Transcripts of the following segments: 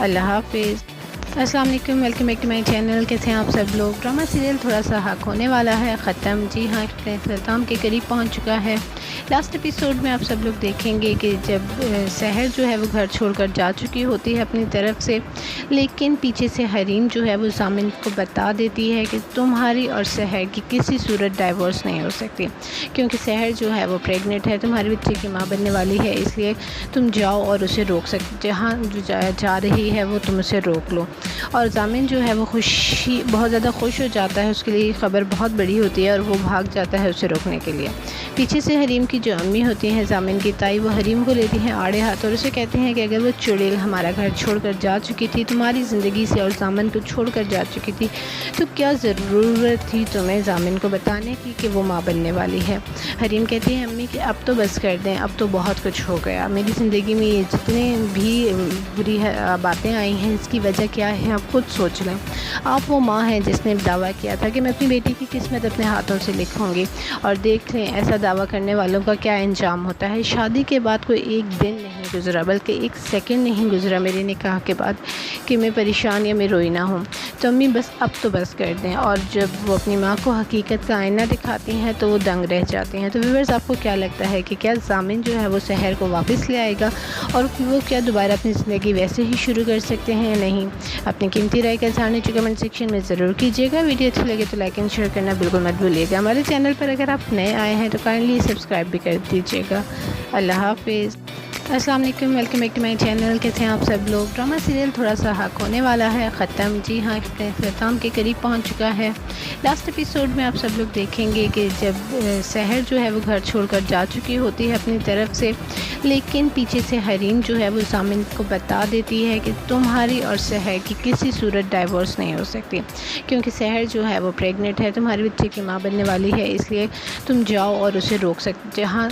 اللہ حافظ۔ السلام علیکم، welcome back to my channel. کیسے ہیں آپ سب لوگ؟ ڈرامہ سیریل تھوڑا سا حق ہونے والا ہے ختم، جی ہاں اختتام کے قریب پہنچ چکا ہے۔ لاسٹ ایپیسوڈ میں آپ سب لوگ دیکھیں گے کہ جب سحر جو ہے وہ گھر چھوڑ کر جا چکی ہوتی ہے اپنی طرف سے، لیکن پیچھے سے حریم جو ہے وہ ضامن کو بتا دیتی ہے کہ تمہاری اور سحر کی کسی صورت ڈائیورس نہیں ہو سکتی، کیونکہ سحر جو ہے وہ پریگننٹ ہے، تمہارے بچے کی ماں بننے والی ہے، اس لیے تم جاؤ اور اسے روک سکتے، جہاں جا رہی ہے وہ تم اسے روک لو۔ اور ضامن جو ہے وہ بہت زیادہ خوش ہو جاتا ہے، اس کے لیے خبر بہت بڑی ہوتی ہے اور وہ بھاگ جاتا ہے اسے روکنے کے لیے۔ پیچھے سے حریم کی جو امی ہوتی ہیں، ضامن کی تائی، وہ حریم کو لیتی ہیں آڑے ہاتھ اور اسے کہتے ہیں کہ اگر وہ چڑیل ہمارا گھر چھوڑ کر جا چکی تھی، تمہاری زندگی سے اور ضامن کو چھوڑ کر جا چکی تھی، تو کیا ضرورت تھی تمہیں ضامن کو بتانے کی کہ وہ ماں بننے والی ہے۔ حریم کہتی ہے امی کہ اب تو بس کر دیں، اب تو بہت کچھ ہو گیا، میری زندگی میں یہ جتنے بھی بری باتیں آئی ہیں اس کی وجہ کیا ہے آپ خود سوچ لیں۔ آپ وہ ماں ہیں جس نے دعویٰ کیا تھا کہ میں اپنی بیٹی کی قسمت اپنے ہاتھوں سے لکھوں گی، اور دیکھ لیں ایسا دعویٰ کرنے والوں کا کیا انجام ہوتا ہے۔ شادی کے بعد کوئی ایک دن نہیں گزرا، بلکہ ایک سیکنڈ نہیں گزرا میرے نکاح کے بعد کہ میں پریشان یا میں روئی نہ ہوں۔ تو امی بس اب تو بس کر دیں۔ اور جب وہ اپنی ماں کو حقیقت کا آئینہ دکھاتی ہیں تو وہ دنگ رہ جاتی ہیں۔ تو ویورز، آپ کو کیا لگتا ہے کہ کیا ضامن جو ہے وہ سحر کو واپس لے آئے گا، اور وہ کیا دوبارہ اپنی زندگی ویسے ہی شروع کر سکتے ہیں یا نہیں؟ اپنی قیمتی رائے کا اظہار نیچے کمنٹ سیکشن میں ضرور کیجیے گا۔ ویڈیو اچھی لگے تو لائک اینڈ شیئر کرنا بالکل مت بھولیے گا۔ ہمارے چینل پر اگر آپ نئے آئے ہیں تو کائنڈلی سبسکرائب بھی کر دیجیے گا۔ اللہ حافظ۔ السلام علیکم، welcome back to my channel. کیسے ہیں آپ سب لوگ؟ ڈرامہ سیریل تھوڑا سا حق ہونے والا ہے ختم، جی ہاں اختتام کے قریب پہنچ چکا ہے۔ لاسٹ ایپیسوڈ میں آپ سب لوگ دیکھیں گے کہ جب سحر جو ہے وہ گھر چھوڑ کر جا چکی ہوتی ہے اپنی طرف سے، لیکن پیچھے سے حریم جو ہے وہ ضامن کو بتا دیتی ہے کہ تمہاری اور سحر کی کسی صورت ڈائیورس نہیں ہو سکتی، کیونکہ سحر جو ہے وہ پریگننٹ ہے، تمہارے بچے کی ماں بننے والی ہے، اس لیے تم جاؤ اور اسے روک سکتے، جہاں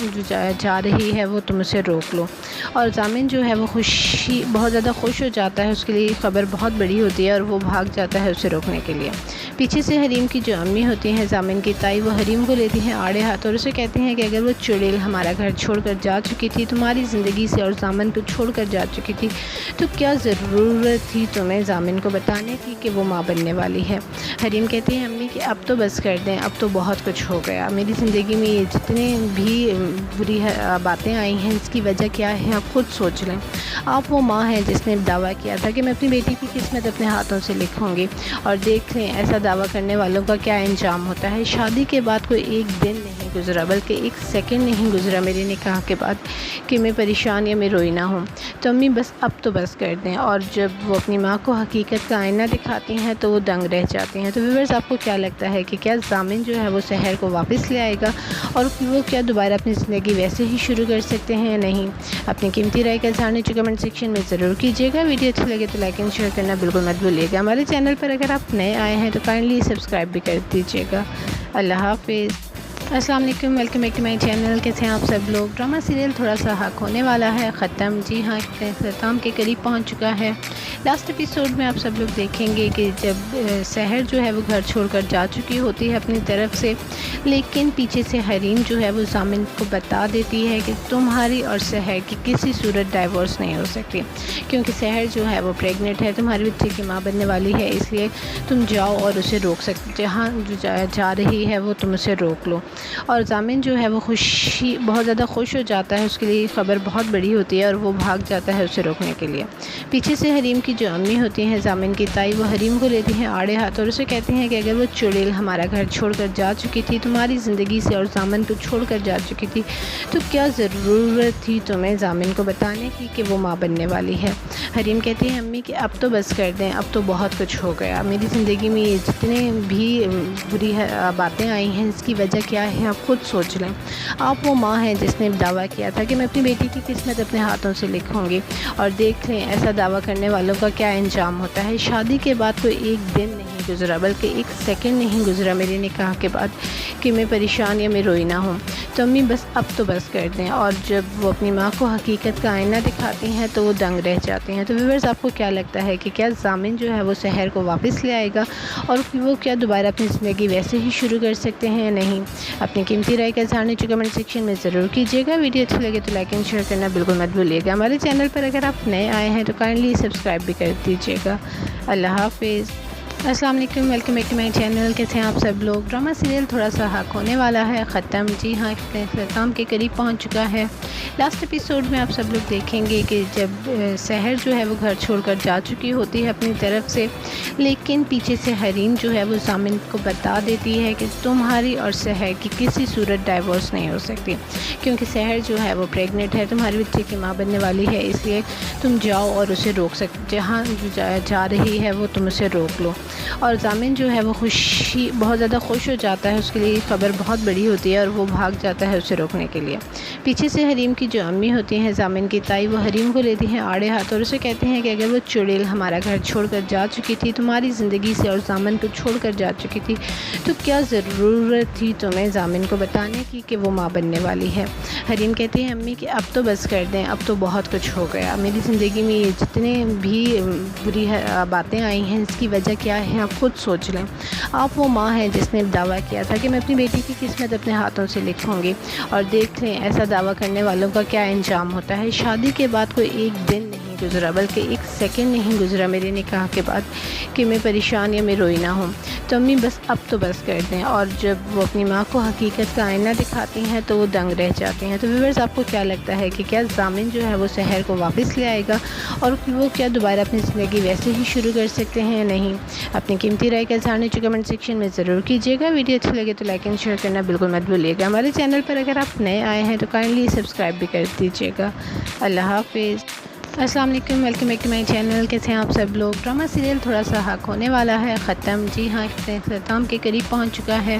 جا رہی ہے وہ تم اسے روک لو۔ اور ضامن جو ہے وہ بہت زیادہ خوش ہو جاتا ہے، اس کے لیے خبر بہت بڑی ہوتی ہے اور وہ بھاگ جاتا ہے اسے روکنے کے لیے۔ پیچھے سے حریم کی جو امی ہوتی ہیں، ضامن کی تائی، وہ حریم کو لیتی ہیں آڑے ہاتھ اور اسے کہتے ہیں کہ اگر وہ چڑیل ہمارا گھر چھوڑ کر جا چکی تھی، تمہاری زندگی سے اور ضامن کو چھوڑ کر جا چکی تھی، تو کیا ضرورت تھی تمہیں ضامن کو بتانے کی کہ وہ ماں بننے والی ہے۔ حریم کہتی ہیں امی کہ اب تو بس کر دیں، اب تو بہت کچھ ہو گیا، میری زندگی میں یہ جتنے بھی بری باتیں آئی ہیں اس کی وجہ کیا ہے آپ خود سوچ لیں۔ آپ وہ ماں ہیں جس نے دعویٰ کیا تھا کہ میں اپنی بیٹی کی قسمت اپنے ہاتھوں سے لکھوں گی، اور دیکھ لیں ایسا دعویٰ کرنے والوں کا کیا انجام ہوتا ہے۔ شادی کے بعد کوئی ایک دن نہیں گزرا، بلکہ ایک سیکنڈ نہیں گزرا میرے نکاح کے بعد کہ میں پریشان یا میں روئی نہ ہوں۔ تو امی بس اب تو بس کر دیں۔ اور جب وہ اپنی ماں کو حقیقت کا آئینہ دکھاتی ہیں تو وہ دنگ رہ جاتی ہیں۔ تو ویورز، آپ کو کیا لگتا ہے کہ کیا ضامن جو ہے وہ سحر کو واپس لے آئے گا، اور وہ کیا دوبارہ اپنی زندگی ویسے ہی شروع کر سکتے ہیں یا نہیں؟ اپنی قیمتی رائے کا اظہار نیچے کمنٹ سیکشن میں ضرور کیجیے گا۔ ویڈیو اچھی لگے تو لائک اینڈ شیئر کرنا بالکل مت بھولیے گا۔ ہمارے چینل پر اگر آپ نئے آئے ہیں تو کائنڈلی سبسکرائب بھی کر دیجیے گا۔ اللہ حافظ۔ السلام علیکم، welcome back to my channel. کیسے ہیں آپ سب لوگ؟ ڈرامہ سیریل تھوڑا سا حق ہونے والا ہے ختم، جی ہاں اختتام کے قریب پہنچ چکا ہے۔ لاسٹ ایپیسوڈ میں آپ سب لوگ دیکھیں گے کہ جب سحر جو ہے وہ گھر چھوڑ کر جا چکی ہوتی ہے اپنی طرف سے، لیکن پیچھے سے حریم جو ہے وہ ضامن کو بتا دیتی ہے کہ تمہاری اور سحر کی کسی صورت ڈائیورس نہیں ہو سکتی، کیونکہ سحر جو ہے وہ پریگننٹ ہے، تمہارے بچے کی ماں بننے والی ہے، اس لیے تم جاؤ اور اسے روک سکتے، جہاں جا رہی ہے وہ تم اسے روک لو۔ اور ضامن جو ہے وہ بہت زیادہ خوش ہو جاتا ہے، اس کے لیے خبر بہت بڑی ہوتی ہے اور وہ بھاگ جاتا ہے اسے روکنے کے لیے۔ پیچھے سے حریم کی جو امی ہوتی ہیں، ضامن کی تائی، وہ حریم کو لیتی ہیں آڑے ہاتھ اور اسے کہتے ہیں کہ اگر وہ چڑیل ہمارا گھر چھوڑ کر جا چکی تھی، تمہاری زندگی سے اور ضامن کو چھوڑ کر جا چکی تھی، تو کیا ضرورت تھی تمہیں ضامن کو بتانے کی کہ وہ ماں بننے والی ہے۔ حریم کہتی ہیں امی کہ اب تو بس کر دیں، اب تو بہت کچھ ہو گیا، میری زندگی میں یہ جتنے بھی بری باتیں آئی ہیں اس کی وجہ کیا ہے آپ خود سوچ لیں۔ آپ وہ ماں ہیں جس نے دعویٰ کیا تھا کہ میں اپنی بیٹی کی قسمت اپنے ہاتھوں سے لکھوں گی، اور دیکھ لیں ایسا دعویٰ کرنے والوں کا کیا انجام ہوتا ہے۔ شادی کے بعد کوئی ایک دن نہیں گزرا، بلکہ ایک سیکنڈ نہیں گزرا میرے نکاح کے بعد کہ میں پریشان یا میں روئی نہ ہوں۔ تو امی بس اب تو بس کر دیں، اور جب وہ اپنی ماں کو حقیقت کا آئینہ دکھاتی ہیں تو وہ دنگ رہ جاتی ہیں۔ تو ویورز، آپ کو کیا لگتا ہے کہ کیا ضامن جو ہے وہ سحر کو واپس لے آئے گا، اور وہ کیا دوبارہ اپنی زندگی ویسے ہی شروع کر سکتے ہیں یا نہیں؟ اپنی قیمتی رائے کا اظہار نیچے کمنٹ سیکشن میں ضرور کیجیے گا۔ ویڈیو اچھی لگے تو لائک اینڈ شیئر کرنا بالکل مت بھولیے گا۔ ہمارے چینل پر اگر آپ نئے آئے ہیں تو کائنڈلی سبسکرائب بھی کر دیجیے گا۔ اللہ حافظ۔ السلام علیکم، welcome back to my channel. کیسے ہیں آپ سب لوگ؟ ڈرامہ سیریل تھوڑا سا حق ہونے والا ہے ختم، جی ہاں، اختتام کے قریب پہنچ چکا ہے۔ لاسٹ ایپیسوڈ میں آپ سب لوگ دیکھیں گے کہ جب سحر جو ہے وہ گھر چھوڑ کر جا چکی ہوتی ہے اپنی طرف سے، لیکن پیچھے سے حریم جو ہے وہ ضامن کو بتا دیتی ہے کہ تمہاری اور سحر کی کسی صورت ڈائیورس نہیں ہو سکتی، کیونکہ سحر جو ہے وہ پریگننٹ ہے، تمہارے بچے کی ماں بننے والی ہے، اس لیے تم جاؤ اور اسے روک سکتے، جہاں جا رہی ہے وہ تم اسے روک لو۔ اور ضامن جو ہے وہ بہت زیادہ خوش ہو جاتا ہے، اس کے لیے یہ خبر بہت بڑی ہوتی ہے اور وہ بھاگ جاتا ہے اسے روکنے کے لیے۔ پیچھے سے حریم کی جو امی ہوتی ہیں، ضامن کی تائی، وہ حریم کو لیتی ہیں آڑے ہاتھ اور اسے کہتے ہیں کہ اگر وہ چڑیل ہمارا گھر چھوڑ کر جا چکی تھی تمہاری زندگی سے اور ضامن کو چھوڑ کر جا چکی تھی، تو کیا ضرورت تھی تمہیں ضامن کو بتانے کی کہ وہ ماں بننے والی ہے؟ حریم کہتی ہے امی کہ اب تو بس کر دیں، اب تو بہت کچھ ہو گیا، میری زندگی میں یہ جتنے بھی بری باتیں آئی ہیں اس کی وجہ کیا ہے آپ خود سوچ لیں۔ آپ وہ ماں ہیں جس نے دعویٰ کیا تھا کہ میں اپنی بیٹی کی قسمت اپنے ہاتھوں سے لکھوں گی، اور دیکھ لیں ایسا دعویٰ کرنے والوں کا کیا انجام ہوتا ہے۔ شادی کے بعد کوئی ایک دن نہیں گزرا، بلکہ ایک سیکنڈ نہیں گزرا میرے نکاح کے بعد کہ میں پریشان یا میں روئی نہ ہوں۔ تو امی بس اب تو بس کر دیں، اور جب وہ اپنی ماں کو حقیقت کا آئینہ دکھاتی ہیں تو وہ دنگ رہ جاتی ہیں۔ تو ویورز، آپ کو کیا لگتا ہے کہ کیا ضامن جو ہے وہ سحر کو واپس لے آئے گا، اور وہ کیا دوبارہ اپنی زندگی ویسے ہی شروع کر سکتے ہیں یا نہیں؟ اپنی قیمتی رائے کا اظہار نیچے کمنٹ سیکشن میں ضرور کیجیے گا۔ ویڈیو اچھی لگے تو لائک اینڈ شیئر کرنا بالکل مت بھولیے گا۔ ہمارے چینل پر اگر آپ نئے آئے ہیں تو کائنڈلی سبسکرائب بھی کر دیجیے گا۔ اللہ حافظ۔ السلام علیکم، welcome back to my channel. کیسے ہیں آپ سب لوگ؟ ڈرامہ سیریل تھوڑا سا حق ہونے والا ہے ختم، جی ہاں، اختتام کے قریب پہنچ چکا ہے۔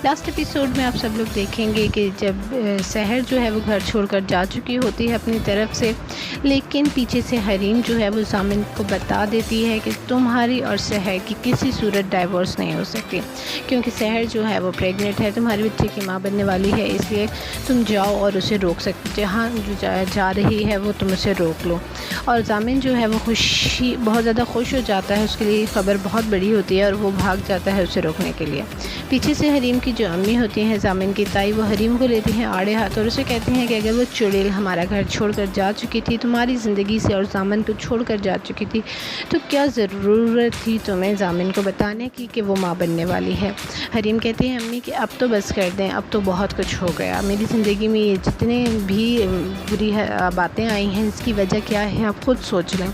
لاسٹ ایپیسوڈ میں آپ سب لوگ دیکھیں گے کہ جب سحر جو ہے وہ گھر چھوڑ کر جا چکی ہوتی ہے اپنی طرف سے، لیکن پیچھے سے حریم جو ہے وہ ضامن کو بتا دیتی ہے کہ تمہاری اور سحر کی کسی صورت ڈائیورس نہیں ہو سکتی، کیونکہ سحر جو ہے وہ پریگننٹ ہے، تمہارے بچے کی ماں بننے والی ہے، اس لیے تم جاؤ اور اسے روک سکتے، جہاں جا رہی ہے وہ تم اسے روک لو۔ اور ضامن جو ہے وہ بہت زیادہ خوش ہو جاتا ہے، اس کے لیے خبر بہت بڑی ہوتی ہے اور وہ بھاگ جاتا ہے اسے روکنے کے لیے۔ پیچھے سے حریم کی جو امی ہوتی ہیں، ضامن کی تائی، وہ حریم کو لیتی ہیں آڑے ہاتھ اور اسے کہتے ہیں کہ اگر وہ چڑیل ہمارا گھر چھوڑ کر جا چکی تھی تمہاری زندگی سے اور ضامن کو چھوڑ کر جا چکی تھی، تو کیا ضرورت تھی تمہیں ضامن کو بتانے کی کہ وہ ماں بننے والی ہے؟ حریم کہتی ہے امی کہ اب تو بس کر دیں، اب تو بہت کچھ ہو گیا، میری زندگی میں یہ جتنے بھی بری باتیں آئی ہیں اس کی وجہ کیا ہے آپ خود سوچ لیں۔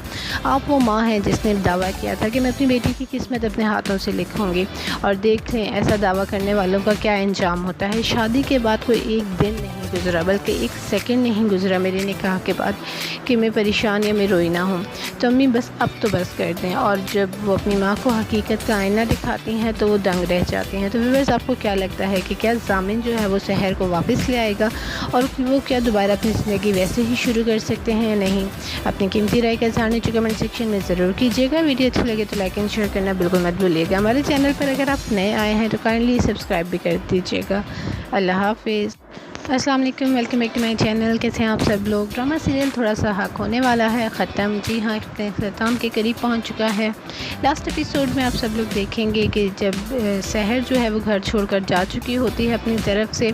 آپ وہ ماں ہیں جس نے دعویٰ کیا تھا کہ میں اپنی بیٹی کی قسمت اپنے ہاتھوں سے لکھوں گی، اور دیکھ لیں ایسا دعویٰ کرنے والوں کا کیا انجام ہوتا ہے۔ شادی کے بعد کوئی ایک دن نہیں گزرا، بلکہ ایک سیکنڈ نہیں گزرا میرے نکاح کے بعد کہ میں پریشان یا میں روئی نہ ہوں۔ تو امی بس اب تو بس کر دیں، اور جب وہ اپنی ماں کو حقیقت کا آئینہ دکھاتی ہیں تو وہ دنگ رہ جاتی ہیں۔ تو ویورز، آپ کو کیا لگتا ہے کہ کیا ضامن جو ہے وہ سحر کو واپس لے آئے گا، اور وہ کیا دوبارہ اپنی زندگی ویسے ہی شروع کر سکتے ہیں یا نہیں؟ اپنی قیمتی رائے کا اظہار نیچے کمنٹ سیکشن میں ضرور کیجیے گا۔ ویڈیو اچھی لگے تو لائک اینڈ شیئر کرنا بالکل مت بھولیے گا۔ ہمارے چینل پر اگر آپ نئے آئے ہیں تو کائنڈلی سبسکرائب بھی کر دیجیے گا۔ اللہ حافظ۔ السلام علیکم، welcome back to my channel. کیسے ہیں آپ سب لوگ؟ ڈرامہ سیریل تھوڑا سا حق ہونے والا ہے ختم، جی ہاں، اختتام کے قریب پہنچ چکا ہے۔ لاسٹ ایپیسوڈ میں آپ سب لوگ دیکھیں گے کہ جب سحر جو ہے وہ گھر چھوڑ کر جا چکی ہوتی ہے اپنی طرف سے،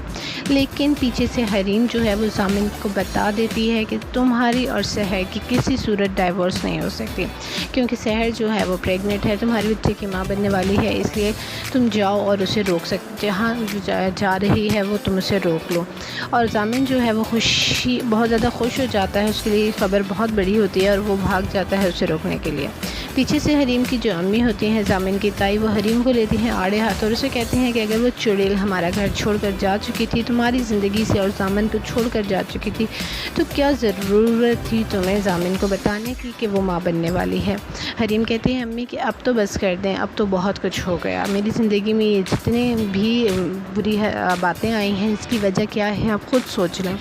لیکن پیچھے سے حریم جو ہے وہ ضامن کو بتا دیتی ہے کہ تمہاری اور سحر کی کسی صورت ڈائیورس نہیں ہو سکتی، کیونکہ سحر جو ہے وہ پریگننٹ ہے، تمہارے بچے کی ماں بننے والی ہے، اس لیے تم جاؤ اور اسے روک سکتے، جہاں جا رہی ہے وہ تم اسے روک لو۔ اور ضامن جو ہے وہ بہت زیادہ خوش ہو جاتا ہے، اس کے لیے خبر بہت بڑی ہوتی ہے اور وہ بھاگ جاتا ہے اسے روکنے کے لیے۔ پیچھے سے حریم کی جو امی ہوتی ہیں، ضامن کی تائی، وہ حریم کو لیتی ہیں آڑے ہاتھ اور اسے کہتے ہیں کہ اگر وہ چڑیل ہمارا گھر چھوڑ کر جا چکی تھی تمہاری زندگی سے اور ضامن کو چھوڑ کر جا چکی تھی، تو کیا ضرورت تھی تمہیں ضامن کو بتانے کی کہ وہ ماں بننے والی ہے؟ حریم کہتے ہیں امی کہ اب تو بس کر دیں، اب تو بہت کچھ ہو گیا، میری زندگی میں یہ جتنے بھی بری باتیں آئی ہیں اس کی وجہ کیا ہے آپ خود سوچ لیں۔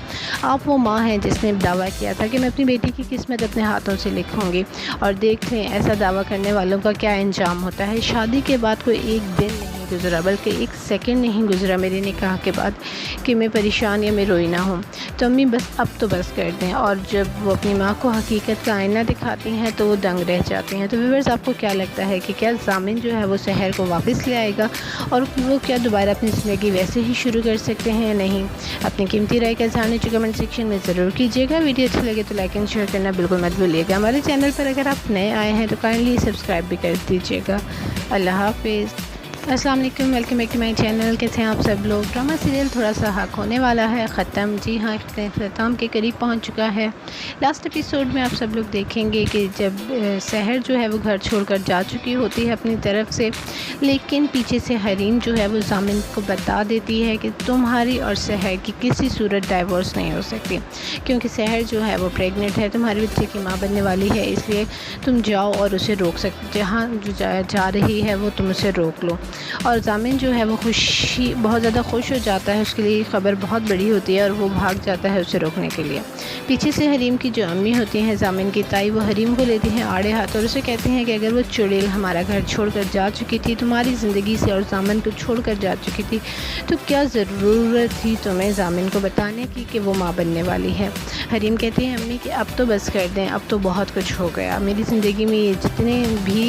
آپ وہ ماں ہیں جس نے دعویٰ کیا تھا کہ میں اپنی بیٹی کی قسمت اپنے ہاتھوں سے لکھوں گی، اور دیکھ لیں ایسا دعویٰ کرنے والوں کا کیا انجام ہوتا ہے۔ شادی کے بعد کوئی ایک دن نہیں گزرا بلکہ ایک سیکنڈ نہیں گزرا میرے نکاح کے بعد کہ میں پریشان یا میں روئی نہ ہوں۔ تو امی بس اب تو بس کر دیں۔ اور جب وہ اپنی ماں کو حقیقت کا آئینہ دکھاتی ہیں تو وہ دنگ رہ جاتی ہیں۔ تو ویورز آپ کو کیا لگتا ہے کہ کیا ضامن جو ہے وہ سحر کو واپس لے آئے گا اور وہ کیا دوبارہ اپنی زندگی ویسے ہی شروع کر سکتے ہیں یا نہیں؟ اپنی قیمتی رائے کا اظہار نیچے کمنٹ سیکشن میں ضرور کیجیے گا۔ ویڈیو اچھی لگے تو لائک اینڈ شیئر کرنا بالکل مت بھولیے گا۔ ہمارے چینل پر اگر آپ نئے آئے ہیں تو کائنڈلی سبسکرائب بھی کر دیجیے گا۔ اللہ حافظ۔ السلام علیکم، welcome back to my channel. کیسے ہیں آپ سب لوگ؟ ڈرامہ سیریل تھوڑا سا حق ہونے والا ہے ختم، جی ہاں اختتام کے قریب پہنچ چکا ہے۔ لاسٹ ایپیسوڈ میں آپ سب لوگ دیکھیں گے کہ جب سحر جو ہے وہ گھر چھوڑ کر جا چکی ہوتی ہے اپنی طرف سے، لیکن پیچھے سے حریم جو ہے وہ ضامن کو بتا دیتی ہے کہ تمہاری اور سحر کی کسی صورت ڈائیورس نہیں ہو سکتی، کیونکہ سحر جو ہے وہ پریگننٹ ہے، تمہارے بچے کی ماں بننے والی ہے، اس لیے تم جاؤ اور اسے روک سکتے، جہاں جو جا رہی ہے وہ تم اسے روک لو۔ اور ضامن جو ہے وہ بہت زیادہ خوش ہو جاتا ہے، اس کے لیے خبر بہت بڑی ہوتی ہے اور وہ بھاگ جاتا ہے اسے روکنے کے لیے۔ پیچھے سے حریم کی جو امی ہوتی ہیں ضامن کی تائی، وہ حریم کو لیتی ہیں آڑے ہاتھ اور اسے کہتے ہیں کہ اگر وہ چڑیل ہمارا گھر چھوڑ کر جا چکی تھی تمہاری زندگی سے اور ضامن کو چھوڑ کر جا چکی تھی، تو کیا ضرورت تھی تمہیں ضامن کو بتانے کی کہ وہ ماں بننے والی ہے؟ حریم کہتے ہیں امی کہ اب تو بس کر دیں، اب تو بہت کچھ ہو گیا، میری زندگی میں یہ جتنے بھی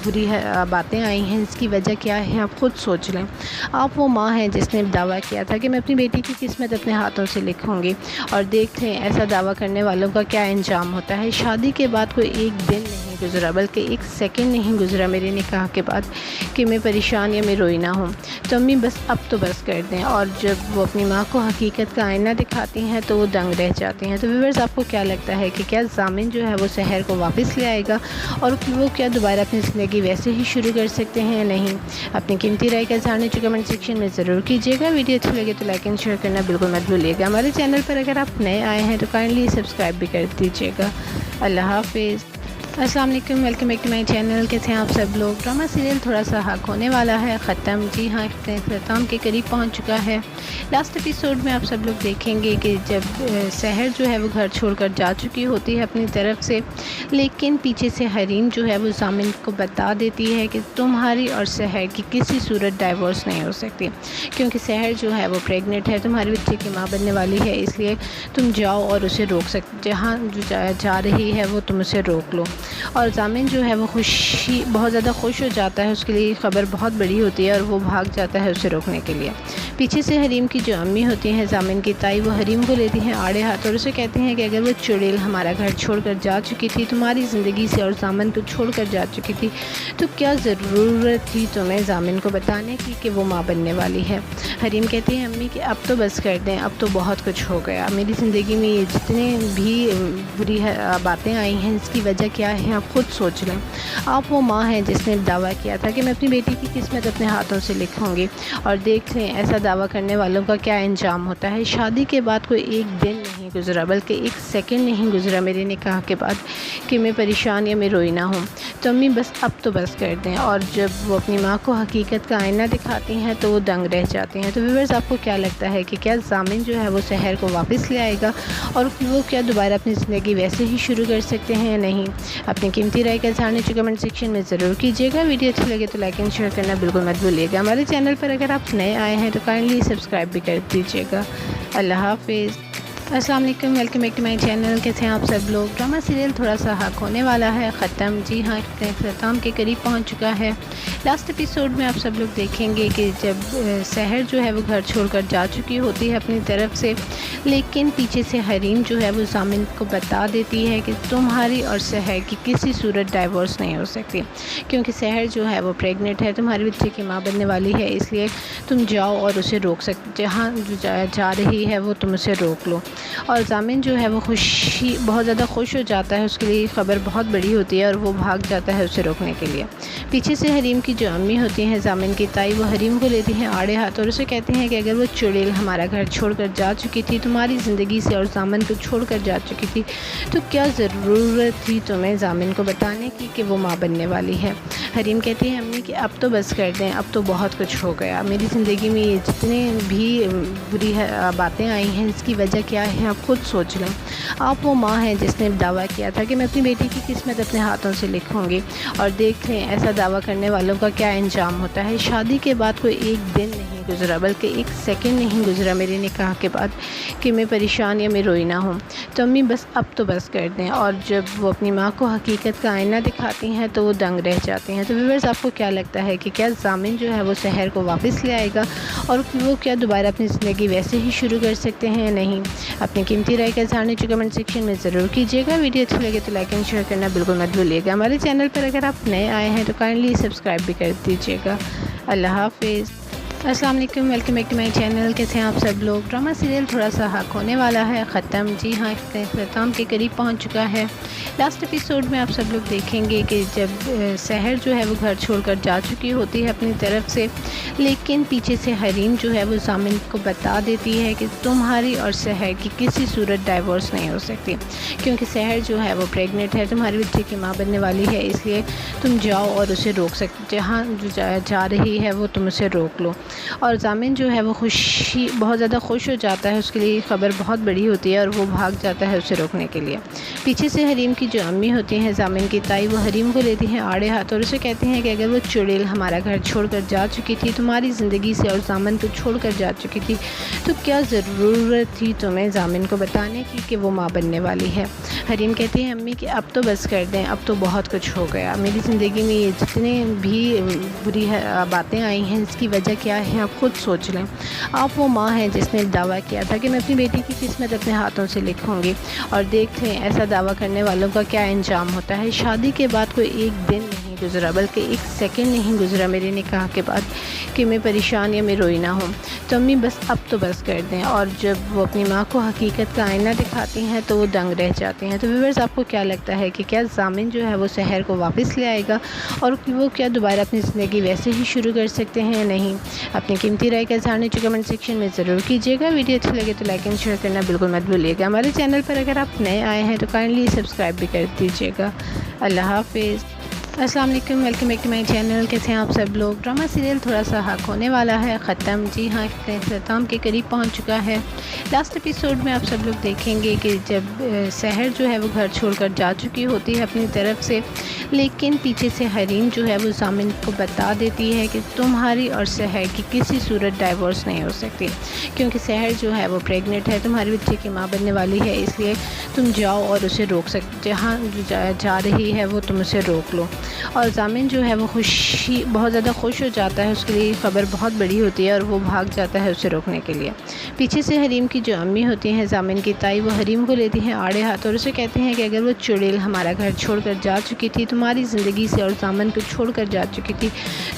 بری باتیں آئی ہیں اس کی وجہ کیا ہے آپ خود سوچ لیں۔ آپ وہ ماں ہیں جس نے دعویٰ کیا تھا کہ میں اپنی بیٹی کی قسمت اپنے ہاتھوں سے لکھوں گی، اور دیکھ لیں ایسا دعویٰ کرنے والوں کا کیا انجام ہوتا ہے۔ شادی کے بعد کوئی ایک دن نہیں گزرا بلکہ ایک سیکنڈ نہیں گزرا میرے نکاح کے بعد کہ میں پریشان یا میں روئی نہ ہوں۔ تو امی بس اب تو بس کر دیں۔ اور جب وہ اپنی ماں کو حقیقت کا آئینہ دکھاتی ہیں تو وہ دنگ رہ جاتی ہیں۔ تو ویورز آپ کو کیا لگتا ہے کہ کیا ضامن جو ہے وہ سحر کو واپس لے آئے گا اور وہ کیا دوبارہ اپنی زندگی ویسے ہی شروع کر سکتے ہیں یا نہیں؟ اپنی قیمتی رائے کا اظہار نیچے کمنٹ سیکشن میں ضرور کیجیے گا۔ ویڈیو اچھی لگے تو لائک اینڈ شیئر کرنا بالکل مت بھولیے گا۔ ہمارے چینل پر اگر آپ نئے آئے ہیں تو کائنڈلی سبسکرائب بھی کر دیجیے گا۔ اللہ حافظ۔ السلام علیکم، welcome back to my channel. کیسے ہیں آپ سب لوگ؟ ڈرامہ سیریل تھوڑا سا حق ہونے والا ہے ختم، جی ہاں اختتام کے قریب پہنچ چکا ہے۔ لاسٹ ایپیسوڈ میں آپ سب لوگ دیکھیں گے کہ جب سحر جو ہے وہ گھر چھوڑ کر جا چکی ہوتی ہے اپنی طرف سے، لیکن پیچھے سے حریم جو ہے وہ ضامن کو بتا دیتی ہے کہ تمہاری اور سحر کی کسی صورت ڈائیورس نہیں ہو سکتی، کیونکہ سحر جو ہے وہ پریگننٹ ہے، تمہارے بچے کی ماں بننے والی ہے، اس لیے تم جاؤ اور اسے روک سکتے، جہاں جو جا رہی ہے وہ تم اسے روک لو۔ اور ضامن جو ہے وہ بہت زیادہ خوش ہو جاتا ہے، اس کے لیے خبر بہت بڑی ہوتی ہے اور وہ بھاگ جاتا ہے اسے روکنے کے لیے۔ پیچھے سے حریم کی جو امی ہوتی ہیں ضامن کی تائی، وہ حریم کو لیتی ہیں آڑے ہاتھ اور اسے کہتے ہیں کہ اگر وہ چڑیل ہمارا گھر چھوڑ کر جا چکی تھی تمہاری زندگی سے اور ضامن کو چھوڑ کر جا چکی تھی، تو کیا ضرورت تھی تمہیں ضامن کو بتانے کی کہ وہ ماں بننے والی ہے؟ حریم کہتے ہیں امی کہ اب تو بس کر دیں، اب تو بہت کچھ ہو گیا، میری زندگی میں یہ جتنے بھی بری باتیں آئی ہیں اس کی وجہ کیا ہے آپ خود سوچ لیں۔ آپ وہ ماں ہیں جس نے دعویٰ کیا تھا کہ میں اپنی بیٹی کی قسمت اپنے ہاتھوں سے لکھوں گی، اور دیکھ لیں ایسا دعویٰ کرنے والوں کا کیا انجام ہوتا ہے۔ شادی کے بعد کوئی ایک دن نہیں گزرا بلکہ ایک سیکنڈ نہیں گزرا میرے نکاح کے بعد کہ میں پریشان یا میں روئی نہ ہوں۔ تو امی بس اب تو بس کر دیں۔ اور جب وہ اپنی ماں کو حقیقت کا آئینہ دکھاتی ہیں تو وہ دنگ رہ جاتی ہیں۔ تو ویورز آپ کو کیا لگتا ہے کہ کیا ضامن جو ہے وہ سحر کو واپس لے آئے گا اور وہ کیا دوبارہ اپنی زندگی ویسے ہی شروع کر سکتے ہیں یا نہیں؟ اپنی قیمتی رائے کا اظہار نیچے کمنٹ سیکشن میں ضرور کیجیے گا۔ ویڈیو اچھی لگے تو لائک اینڈ شیئر کرنا بالکل مت بھولیے گا۔ ہمارے چینل پر اگر آپ نئے آئے ہیں تو کائنڈلی سبسکرائب بھی کر دیجیے گا۔ اللہ حافظ۔ السلام علیکم، welcome back to my channel. کیسے ہیں آپ سب لوگ؟ ڈرامہ سیریل تھوڑا سا حق ہونے والا ہے ختم، جی ہاں اختتام کے قریب پہنچ چکا ہے۔ لاسٹ ایپیسوڈ میں آپ سب لوگ دیکھیں گے کہ جب سحر جو ہے وہ گھر چھوڑ کر جا چکی ہوتی ہے اپنی طرف سے، لیکن پیچھے سے حریم جو ہے وہ ضامن کو بتا دیتی ہے کہ تمہاری اور سحر کی کسی صورت ڈائیورس نہیں ہو سکتی، کیونکہ سحر جو ہے وہ پریگننٹ ہے، تمہارے بچے کی ماں بننے والی ہے، اس لیے تم جاؤ اور اسے روک سکتے، جہاں جو جا رہی ہے وہ تم اسے روک لو۔ اور ضامن جو ہے وہ بہت زیادہ خوش ہو جاتا ہے، اس کے لیے خبر بہت بڑی ہوتی ہے اور وہ بھاگ جاتا ہے اسے روکنے کے لیے۔ پیچھے سے حریم کی جو امی ہوتی ہیں ضامن کی تائی، وہ حریم کو لیتی ہیں آڑے ہاتھ اور اسے کہتے ہیں کہ اگر وہ چڑیل ہمارا گھر چھوڑ کر جا چکی تھی تمہاری زندگی سے اور ضامن کو چھوڑ کر جا چکی تھی، تو کیا ضرورت تھی تمہیں ضامن کو بتانے کی کہ وہ ماں بننے والی ہے؟ حریم کہتے ہیں امی کہ اب تو بس کر دیں، اب تو بہت کچھ ہو گیا، میری زندگی میں یہ جتنے بھی بری باتیں آئی ہیں اس کی وجہ کیا ہے آپ خود سوچ لیں۔ آپ وہ ماں ہیں جس نے دعویٰ کیا تھا کہ میں اپنی بیٹی کی قسمت اپنے ہاتھوں سے لکھوں گی، اور دیکھ لیں ایسا دعویٰ کرنے والوں کا کیا انجام ہوتا ہے۔ شادی کے بعد کوئی ایک دن نہیں گزرا، بلکہ ایک سیکنڈ نہیں گزرا میرے نکاح کے بعد کہ میں پریشان یا میں روئی نہ ہوں۔ تو امی بس اب تو بس کر دیں۔ اور جب وہ اپنی ماں کو حقیقت کا آئینہ دکھاتی ہیں تو وہ دنگ رہ جاتی ہیں۔ تو ویورز، آپ کو کیا لگتا ہے کہ کیا ضامن جو ہے وہ سحر کو واپس لے آئے گا اور وہ کیا دوبارہ اپنی زندگی ویسے ہی شروع کر سکتے ہیں یا نہیں؟ اپنی قیمتی رائے کا اظہار نیچے کمنٹ سیکشن میں ضرور کیجیے گا۔ ویڈیو اچھی لگے تو لائک اینڈ شیئر کرنا بالکل مت بھولیے گا۔ ہمارے چینل پر اگر آپ نئے آئے ہیں تو کائنڈلی سبسکرائب بھی کر دیجیے گا۔ اللہ حافظ۔ السلام علیکم، welcome back to my channel. کیسے ہیں آپ سب لوگ؟ ڈرامہ سیریل تھوڑا سا حق ہونے والا ہے ختم، جی ہاں، اختتام کے قریب پہنچ چکا ہے۔ لاسٹ ایپیسوڈ میں آپ سب لوگ دیکھیں گے کہ جب سحر جو ہے وہ گھر چھوڑ کر جا چکی ہوتی ہے اپنی طرف سے، لیکن پیچھے سے حریم جو ہے وہ ضامن کو بتا دیتی ہے کہ تمہاری اور سحر کی کسی صورت ڈائیورس نہیں ہو سکتی، کیونکہ سحر جو ہے وہ پریگننٹ ہے، تمہارے بچے کی ماں بننے والی ہے، اس لیے تم جاؤ اور اسے روک سکتے، جہاں جا رہی ہے وہ تم اسے روک لو۔ اور ضامن جو ہے وہ بہت زیادہ خوش ہو جاتا ہے، اس کے لیے خبر بہت بڑی ہوتی ہے اور وہ بھاگ جاتا ہے اسے روکنے کے لیے۔ پیچھے سے حریم کی جو امی ہوتی ہیں، ضامن کی تائی، وہ حریم کو لیتی ہیں آڑے ہاتھ اور اسے کہتی ہیں کہ اگر وہ چڑیل ہمارا گھر چھوڑ کر جا چکی تھی تمہاری زندگی سے اور ضامن کو چھوڑ کر جا چکی تھی، تو کیا ضرورت تھی تمہیں ضامن کو بتانے کی کہ وہ ماں بننے والی ہے؟ حریم کہتی ہے امی کہ اب تو بس کر دیں، اب تو بہت کچھ ہو گیا، میری زندگی میں یہ جتنے بھی بری باتیں آئی ہیں اس کی وجہ کیا ہے آپ خود سوچ لیں۔ آپ وہ ماں ہیں جس نے دعویٰ کیا تھا کہ میں اپنی بیٹی کی قسمت اپنے ہاتھوں سے لکھوں گی، اور دیکھ لیں ایسا دعویٰ کرنے والوں کا کیا انجام ہوتا ہے۔ شادی کے بعد کوئی ایک دن نہیں گزرا، بلکہ ایک سیکنڈ نہیں گزرا میرے نکاح کے بعد کہ میں پریشان یا میں روئی نہ ہوں۔ تو امی بس اب تو بس کر دیں۔ اور جب وہ اپنی ماں کو حقیقت کا آئینہ دکھاتی ہیں تو وہ دنگ رہ جاتی ہیں۔ تو ویورز، آپ کو کیا لگتا ہے کہ کیا ضامن جو ہے وہ سحر کو واپس لے آئے گا اور وہ کیا دوبارہ اپنی زندگی ویسے ہی شروع کر سکتے ہیں یا نہیں؟ اپنی قیمتی رائے کا اظہار نیچے کمنٹ سیکشن میں ضرور کیجیے گا۔ ویڈیو اچھی لگے تو لائک اینڈ شیئر کرنا بالکل مت بھولیے گا۔ ہمارے چینل پر اگر آپ نئے آئے ہیں تو کائنڈلی سبسکرائب بھی کر دیجیے گا۔ اللہ حافظ۔ السلام علیکم، welcome back to my channel. کیسے ہیں آپ سب لوگ؟ ڈرامہ سیریل تھوڑا سا حق ہونے والا ہے ختم، جی ہاں، اختتام کے قریب پہنچ چکا ہے۔ لاسٹ ایپیسوڈ میں آپ سب لوگ دیکھیں گے کہ جب سحر جو ہے وہ گھر چھوڑ کر جا چکی ہوتی ہے اپنی طرف سے، لیکن پیچھے سے حریم جو ہے وہ ضامن کو بتا دیتی ہے کہ تمہاری اور سحر کی کسی صورت ڈائیورس نہیں ہو سکتی، کیونکہ سحر جو ہے وہ پریگننٹ ہے، تمہارے بچے کی ماں بننے والی ہے، اس لیے تم جاؤ اور اسے روک سکتے، جہاں جا رہی ہے وہ تم اسے روک لو۔ اور ضامن جو ہے وہ بہت زیادہ خوش ہو جاتا ہے، اس کے لیے خبر بہت بڑی ہوتی ہے اور وہ بھاگ جاتا ہے اسے روکنے کے لیے۔ پیچھے سے حریم کی جو امی ہوتی ہیں، ضامن کی تائی، وہ حریم کو لیتی ہیں آڑے ہاتھ اور اسے کہتی ہیں کہ اگر وہ چڑیل ہمارا گھر چھوڑ کر جا چکی تھی تمہاری زندگی سے اور ضامن کو چھوڑ کر جا چکی تھی،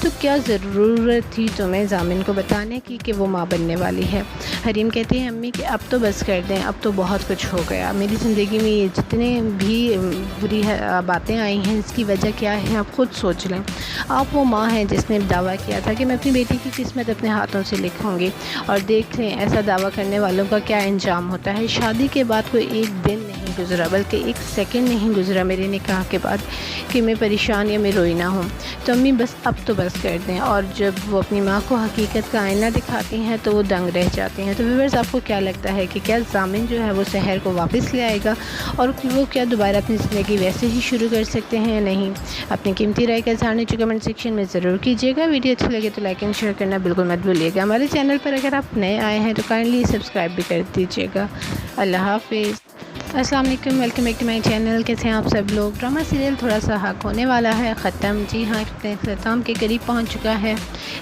تو کیا ضرورت تھی تمہیں ضامن کو بتانے کی کہ وہ ماں بننے والی ہے؟ حریم کہتی ہے امی کہ اب تو بس کر دیں، اب تو بہت کچھ ہو گیا، میری زندگی میں یہ جتنے بھی بری باتیں آئی ہیں اس کی وجہ کیا ہے آپ خود سوچ لیں۔ آپ وہ ماں ہیں جس نے دعویٰ کیا تھا کہ میں اپنی بیٹی کی قسمت اپنے ہاتھوں سے لکھوں گی، اور دیکھ لیں ایسا دعویٰ کرنے والوں کا کیا انجام ہوتا ہے۔ شادی کے بعد کوئی ایک دن نہیں گزرا، بلکہ ایک سیکنڈ نہیں گزرا میرے نکاح کے بعد کہ میں پریشان یا میں روئی نہ ہوں۔ تو امی بس اب تو بس کر دیں۔ اور جب وہ اپنی ماں کو حقیقت کا آئینہ دکھاتی ہیں تو وہ دنگ رہ جاتی ہیں۔ تو ویورز، آپ کو کیا لگتا ہے کہ کیا ضامن جو ہے وہ سحر کو واپس لے آئے گا اور وہ کیا دوبارہ اپنی زندگی ویسے ہی شروع کر سکتے ہیں یا نہیں؟ اپنی قیمتی رائے کا اظہار نیچے کمنٹ سیکشن میں ضرور کیجیے گا۔ ویڈیو اچھی لگے تو لائک اینڈ شیئر کرنا بالکل مت بھولیے گا۔ ہمارے چینل پر اگر آپ نئے آئے ہیں تو کائنڈلی سبسکرائب بھی کر دیجیے گا۔ اللہ حافظ۔ السلام علیکم، welcome back to my channel. کیسے ہیں آپ سب لوگ؟ ڈرامہ سیریل تھوڑا سا حق ہونے والا ہے ختم، جی ہاں، اختتام کے قریب پہنچ چکا ہے۔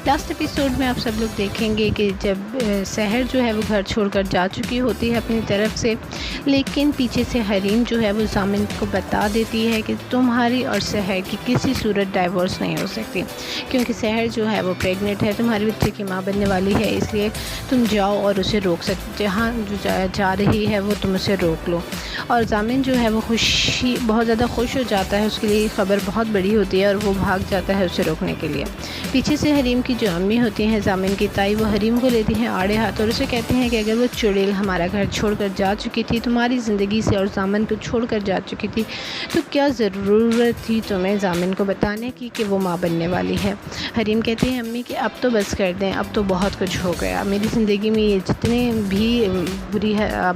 لاسٹ ایپیسوڈ میں آپ سب لوگ دیکھیں گے کہ جب سحر جو ہے وہ گھر چھوڑ کر جا چکی ہوتی ہے اپنی طرف سے، لیکن پیچھے سے حریم جو ہے وہ ضامن کو بتا دیتی ہے کہ تمہاری اور سحر کی کسی صورت ڈائیورس نہیں ہو سکتی، کیونکہ سحر جو ہے وہ پریگننٹ ہے، تمہارے بچے کی ماں بننے والی ہے، اس لیے تم جاؤ اور اسے روک سکتے، جہاں جا رہی ہے وہ تم اسے روک لو۔ اور ضامن جو ہے وہ بہت زیادہ خوش ہو جاتا ہے، اس کے لیے خبر بہت بڑی ہوتی ہے اور وہ بھاگ جاتا ہے اسے روکنے کے لیے۔ پیچھے سے حریم کی جو امی ہوتی ہیں، ضامن کی تائی، وہ حریم کو لیتی ہیں آڑے ہاتھ اور اسے کہتی ہیں کہ اگر وہ چڑیل ہمارا گھر چھوڑ کر جا چکی تھی تمہاری زندگی سے اور ضامن کو چھوڑ کر جا چکی تھی، تو کیا ضرورت تھی تمہیں ضامن کو بتانے کی کہ وہ ماں بننے والی ہے؟ حریم کہتی ہیں امی کہ اب تو بس کر دیں، اب تو بہت کچھ ہو گیا، میری زندگی میں یہ جتنے بھی بری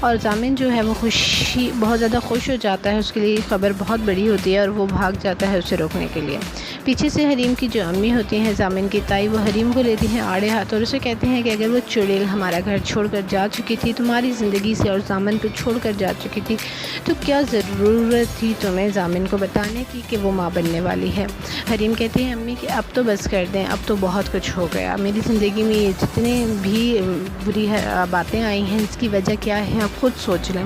اور ضامن جو ہے وہ بہت زیادہ خوش ہو جاتا ہے، اس کے لیے خبر بہت بڑی ہوتی ہے اور وہ بھاگ جاتا ہے اسے روکنے کے لیے۔ پیچھے سے حریم کی جو امی ہوتی ہیں ضامن کی تائی، وہ حریم کو لیتی ہیں آڑے ہاتھ اور اسے کہتے ہیں کہ اگر وہ چڑیل ہمارا گھر چھوڑ کر جا چکی تھی تمہاری زندگی سے اور ضامن کو چھوڑ کر جا چکی تھی، تو کیا ضرورت تھی تمہیں ضامن کو بتانے کی کہ وہ ماں بننے والی ہے۔ حریم کہتے ہیں امی کہ اب تو بس کر دیں، اب تو بہت کچھ ہو گیا، میری زندگی میں یہ جتنے بھی بری باتیں آئی ہیں اس کی وجہ کیا ہے آپ خود سوچ لیں۔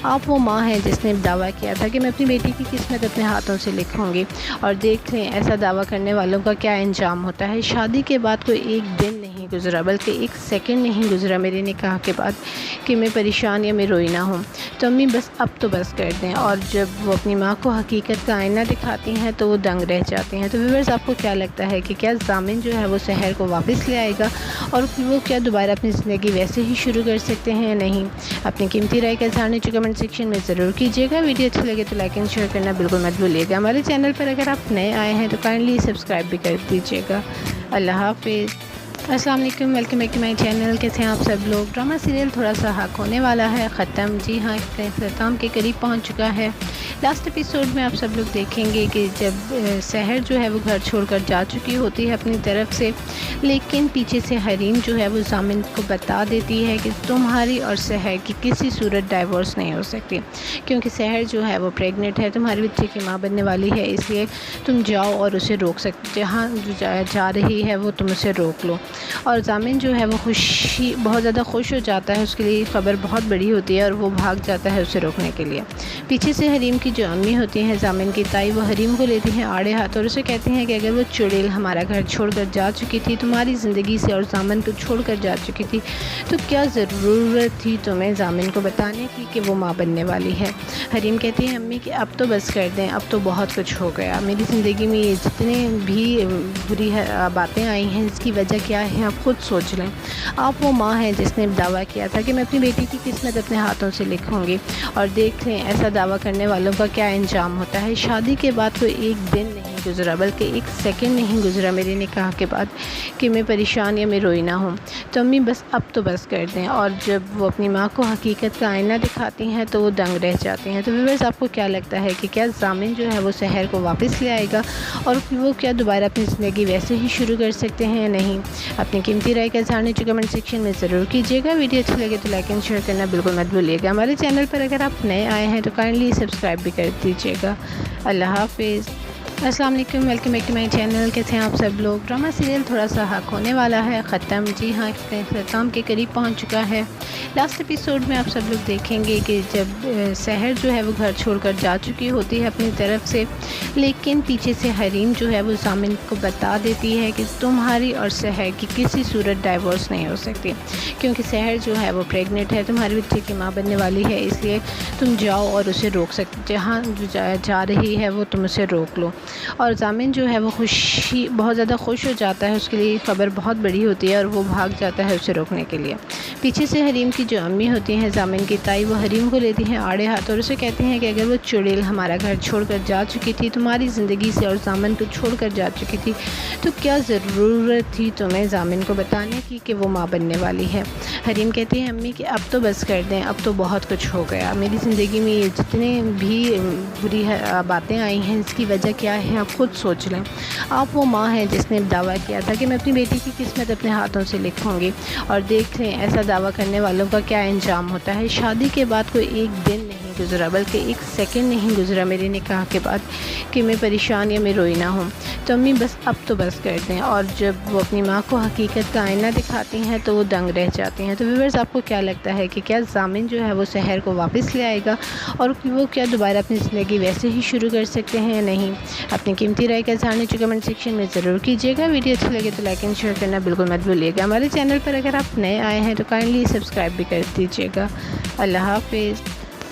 آپ وہ ماں ہیں جس نے دعویٰ کیا تھا کہ میں اپنی بیٹی کی قسمت اپنے ہاتھوں سے لکھوں گی، اور دیکھ لیں ایسا دعویٰ کرنے والوں کا کیا انجام ہوتا ہے۔ شادی کے بعد کوئی ایک دن نہیں گزرا، بلکہ ایک سیکنڈ نہیں گزرا میرے نکاح کے بعد کہ میں پریشان یا میں روئی نہ ہوں۔ تو امی بس اب تو بس کر دیں۔ اور جب وہ اپنی ماں کو حقیقت کا آئینہ دکھاتی ہیں تو وہ دنگ رہ جاتی ہیں۔ تو ویورز، آپ کو کیا لگتا ہے کہ کیا ضامن جو ہے وہ سحر کو واپس لے آئے گا، اور وہ کیا دوبارہ اپنی زندگی ویسے ہی شروع کر سکتے ہیں یا نہیں؟ اپنی قیمتی رائے کا اظہار نیچے کمنٹ سیکشن میں ضرور کیجیے گا۔ ویڈیو اچھی لگے تو لائک اینڈ شیئر کرنا بالکل مت بھولیے گا۔ ہمارے چینل پر اگر آپ نئے آئے ہیں تو کائنڈلی سبسکرائب بھی کر دیجیے گا۔ اللہ حافظ۔ السلام علیکم، welcome back to my channel. کیسے ہیں آپ سب لوگ؟ ڈرامہ سیریل تھوڑا سا حق ہونے والا ہے ختم، جی ہاں، اختتام کے قریب پہنچ چکا ہے۔ لاسٹ ایپیسوڈ میں آپ سب لوگ دیکھیں گے کہ جب سحر جو ہے وہ گھر چھوڑ کر جا چکی ہوتی ہے اپنی طرف سے، لیکن پیچھے سے حریم جو ہے وہ ضامن کو بتا دیتی ہے کہ تمہاری اور سحر کی کسی صورت ڈائیورس نہیں ہو سکتی، کیونکہ سحر جو ہے وہ پریگننٹ ہے، تمہارے بچے کی ماں بننے والی ہے، اس لیے تم جاؤ اور اسے روک سکتے، جہاں جا رہی ہے وہ تم اسے روک لو۔ اور ضامن جو ہے وہ بہت زیادہ خوش ہو جاتا ہے، اس کے لیے خبر بہت بڑی ہوتی ہے اور وہ بھاگ جاتا ہے اسے روکنے کے لیے۔ پیچھے سے حریم کی جو امی ہوتی ہیں ضامن کی تائی، وہ حریم کو لیتی ہیں آڑے ہاتھ اور اسے کہتے ہیں کہ اگر وہ چڑیل ہمارا گھر چھوڑ کر جا چکی تھی تمہاری زندگی سے اور ضامن کو چھوڑ کر جا چکی تھی، تو کیا ضرورت تھی تمہیں ضامن کو بتانے کی کہ وہ ماں بننے والی ہے۔ حریم کہتی ہیں امی کہ اب تو بس کر دیں، اب تو بہت کچھ ہو گیا، میری زندگی میں یہ جتنے بھی بری باتیں آئی ہیں اس کی وجہ کیا ہے آپ خود سوچ لیں۔ آپ وہ ماں ہیں جس نے دعویٰ کیا تھا کہ میں اپنی بیٹی کی قسمت اپنے ہاتھوں سے لکھوں گی، اور دیکھ لیں ایسا دعویٰ کرنے والوں کا کیا انجام ہوتا ہے۔ شادی کے بعد کوئی ایک دن نہیں گزرا، بلکہ ایک سیکنڈ نہیں گزرا میرے نکاح کے بعد کہ میں پریشان یا میں روئی نہ ہوں۔ تو امی بس اب تو بس کر دیں۔ اور جب وہ اپنی ماں کو حقیقت کا آئینہ دکھاتی ہیں تو وہ دنگ رہ جاتی ہیں۔ تو ویورز، آپ کو کیا لگتا ہے کہ کیا ضامن جو ہے وہ سحر کو واپس لے آئے گا، اور وہ کیا دوبارہ اپنی زندگی ویسے ہی شروع کر سکتے ہیں یا نہیں؟ اپنی قیمتی رائے کا اظہار نیچے کمنٹ سیکشن میں ضرور کیجیے گا۔ ویڈیو اچھی لگے تو لائک اینڈ شیئر کرنا بالکل مت بھولیے گا۔ ہمارے چینل پر اگر آپ نئے آئے ہیں تو کائنڈلی سبسکرائب بھی کر دیجیے گا۔ اللہ حافظ۔ السلام علیکم، welcome back to my channel. کیسے ہیں آپ سب لوگ؟ ڈرامہ سیریل تھوڑا سا حق ہونے والا ہے ختم، جی ہاں، اختتام کے قریب پہنچ چکا ہے۔ لاسٹ ایپیسوڈ میں آپ سب لوگ دیکھیں گے کہ جب سحر جو ہے وہ گھر چھوڑ کر جا چکی ہوتی ہے اپنی طرف سے، لیکن پیچھے سے حریم جو ہے وہ ضامن کو بتا دیتی ہے کہ تمہاری اور سحر کی کسی صورت ڈائیورس نہیں ہو سکتی، کیونکہ سحر جو ہے وہ پریگننٹ ہے، تمہارے بچے کی ماں بننے والی ہے، اس لیے تم جاؤ اور اسے روک سکتے، جہاں جا رہی ہے وہ تم اسے روک لو۔ اور ضامن جو ہے وہ بہت زیادہ خوش ہو جاتا ہے، اس کے لیے خبر بہت بڑی ہوتی ہے اور وہ بھاگ جاتا ہے اسے روکنے کے لیے۔ پیچھے سے حریم کی جو امی ہوتی ہیں ضامن کی تائی، وہ حریم کو لیتی ہیں آڑے ہاتھ اور اسے کہتے ہیں کہ اگر وہ چڑیل ہمارا گھر چھوڑ کر جا چکی تھی تمہاری زندگی سے اور ضامن کو چھوڑ کر جا چکی تھی، تو کیا ضرورت تھی تمہیں ضامن کو بتانے کی کہ وہ ماں بننے والی ہے۔ حریم کہتی ہیں امی کہ اب تو بس کر دیں، اب تو بہت کچھ ہو گیا، میری زندگی میں یہ جتنے بھی بری باتیں آئی ہیں اس کی وجہ کیا ہے آپ خود سوچ لیں۔ آپ وہ ماں ہیں جس نے دعویٰ کیا تھا کہ میں اپنی بیٹی کی قسمت اپنے ہاتھوں سے لکھوں گی، اور دیکھ لیں ایسا دعویٰ کرنے والوں کا کیا انجام ہوتا ہے۔ شادی کے بعد کوئی ایک دن نہیں گزرا، بلکہ ایک سیکنڈ نہیں گزرا میرے نکاح کے بعد کہ میں پریشان یا میں روئی نہ ہوں۔ تو امی بس اب تو بس کر دیں۔ اور جب وہ اپنی ماں کو حقیقت کا آئینہ دکھاتی ہیں تو وہ دنگ رہ جاتی ہیں۔ تو ویورز، آپ کو کیا لگتا ہے کہ کیا ضامن جو ہے وہ سحر کو واپس لے آئے گا، اور وہ کیا دوبارہ اپنی زندگی ویسے ہی شروع کر سکتے ہیں یا نہیں؟ اپنی قیمتی رائے کا اظہار نیچے کمنٹ سیکشن میں ضرور کیجیے گا۔ ویڈیو اچھی لگے تو لائک اینڈ شیئر کرنا بالکل مت بھولیے گا۔ ہمارے چینل پر اگر آپ نئے آئے ہیں تو کائنڈلی سبسکرائب بھی کر دیجیے گا۔ اللہ حافظ۔